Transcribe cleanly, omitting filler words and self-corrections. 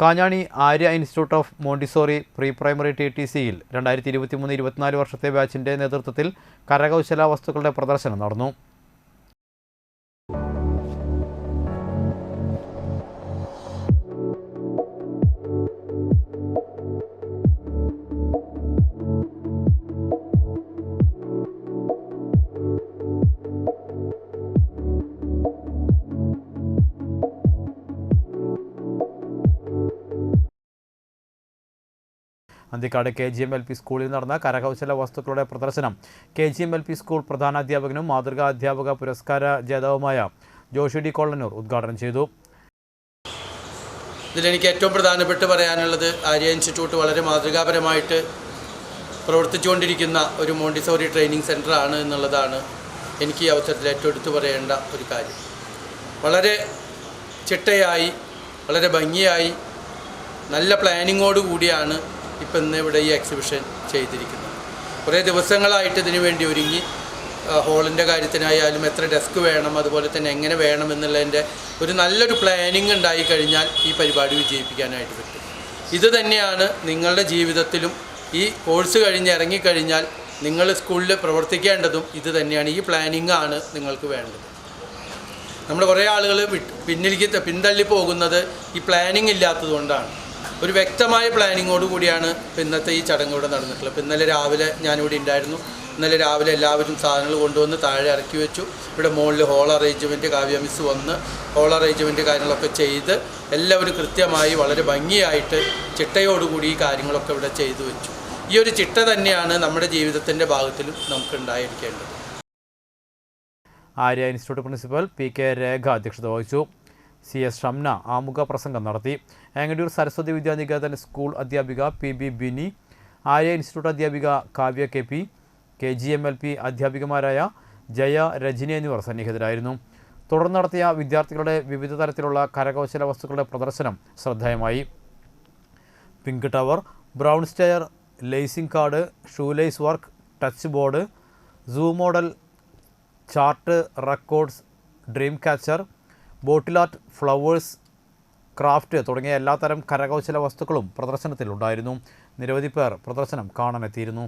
Kanjani Arya institute of Montessori pre primary TTCയിൽ 2023-24 വർഷത്തെ ബാച്ചിൻ്റെ നേതൃത്വത്തിൽ കരകൗശല വസ്തുക്കളുടെ പ്രദർശനം നടന്നു. അന്തിക്കാട് KGM-LP സ്കൂളിൽ നടന്ന കരകൗശല വസ്തുക്കളുടെ പ്രദർശനം KGM-LP സ്കൂൾ പ്രധാനാധ്യാപകനും മാതൃകാ അധ്യാപക പുരസ്കാര ജേതാവുമായ ജോഷി ഡി കൊള്ളന്നൂർ ഉദ്ഘാടനം ചെയ്തു. ഇതിലെനിക്ക് ഏറ്റവും പ്രധാനപ്പെട്ട് പറയാനുള്ളത് ആര്യ ഇൻസ്റ്റിറ്റ്യൂട്ട് വളരെ മാതൃകാപരമായിട്ട് പ്രവർത്തിച്ചുകൊണ്ടിരിക്കുന്ന ഒരു മോണ്ടിസോറി ട്രെയിനിങ് സെൻ്ററാണ് എന്നുള്ളതാണ് എനിക്ക് ഈ അവസരത്തിൽ ഏറ്റവും എടുത്തു പറയേണ്ട ഒരു കാര്യം. വളരെ ചിട്ടയായി വളരെ ഭംഗിയായി നല്ല പ്ലാനിങ്ങോട് കൂടിയാണ് ഇപ്പം ഇന്ന് ഇവിടെ ഈ എക്സിബിഷൻ ചെയ്തിരിക്കുന്നത്. കുറേ ദിവസങ്ങളായിട്ട് ഇതിനു വേണ്ടി ഒരുങ്ങി ഹോളിൻ്റെ കാര്യത്തിനായാലും എത്ര ഡെസ്ക് വേണം, അതുപോലെ തന്നെ എങ്ങനെ വേണം എന്നുള്ളതിൻ്റെ ഒരു നല്ലൊരു പ്ലാനിങ് ഉണ്ടായി കഴിഞ്ഞാൽ ഈ പരിപാടി വിജയിപ്പിക്കാനായിട്ട് പറ്റും. ഇത് തന്നെയാണ് നിങ്ങളുടെ ജീവിതത്തിലും ഈ കോഴ്സ് കഴിഞ്ഞ് ഇറങ്ങിക്കഴിഞ്ഞാൽ നിങ്ങൾ സ്കൂളിൽ പ്രവർത്തിക്കേണ്ടതും ഇത് തന്നെയാണ്. ഈ പ്ലാനിങ് ആണ് നിങ്ങൾക്ക് വേണ്ടത്. നമ്മൾ കുറേ ആളുകൾ പിന്തള്ളി പോകുന്നത് ഈ പ്ലാനിങ് ഇല്ലാത്തതുകൊണ്ടാണ്. ഒരു വ്യക്തമായ പ്ലാനിങ്ങോട് കൂടിയാണ് ഇന്നത്തെ ഈ ചടങ്ങ് ഇവിടെ നടന്നിട്ടുള്ളത്. ഇപ്പോൾ ഇന്നലെ രാവിലെ ഞാനിവിടെ ഉണ്ടായിരുന്നു. ഇന്നലെ രാവിലെ എല്ലാവരും സാധനങ്ങൾ കൊണ്ടുവന്ന് താഴെ ഇറക്കി വെച്ചു. ഇവിടെ മുകളിൽ ഹോൾ അറേഞ്ച്മെൻറ്റ് കാവ്യ മിസ് വന്ന് ഹോൾ അറേഞ്ച്മെൻറ്റ് കാര്യങ്ങളൊക്കെ ചെയ്ത് എല്ലാവരും കൃത്യമായി വളരെ ഭംഗിയായിട്ട് ചിട്ടയോടുകൂടി ഈ കാര്യങ്ങളൊക്കെ ഇവിടെ ചെയ്തു വെച്ചു. ഈ ഒരു ചിട്ട തന്നെയാണ് നമ്മുടെ ജീവിതത്തിൻ്റെ ഭാഗത്തിലും നമുക്ക് ഉണ്ടായിരിക്കേണ്ടത്. ആര്യ ഇൻസ്റ്റിറ്റ്യൂട്ട് പ്രിൻസിപ്പൽ PK രേഖ അധ്യക്ഷത വഹിച്ചു. CS ഷംന ആമുഖ പ്രസംഗം നടത്തി. ഏങ്ങടിയൂർ സരസ്വതി വിദ്യാനികേതൻ സ്കൂൾ അധ്യാപിക PB ബിനി, ആര്യ ഇൻസ്റ്റിറ്റ്യൂട്ട് അധ്യാപിക കാവ്യ KP, KGM-LP അധ്യാപികമാരായ ജയ, രജനി എന്നിവർ സന്നിഹിതരായിരുന്നു. തുടർന്ന് നടത്തിയ വിദ്യാർത്ഥികളുടെ വിവിധ തരത്തിലുള്ള കരകൗശല വസ്തുക്കളുടെ പ്രദർശനം ശ്രദ്ധേയമായി. Pink tower, brown stair, lacing card, shoelace work, touch board, zoo model, chart, records, dream catcher, bottle art, flowers, craft തുടങ്ങിയ എല്ലാത്തരം കരകൗശല വസ്തുക്കളും പ്രദർശനത്തിലുണ്ടായിരുന്നു. നിരവധി പേർ പ്രദർശനം കാണാനെത്തിയിരുന്നു.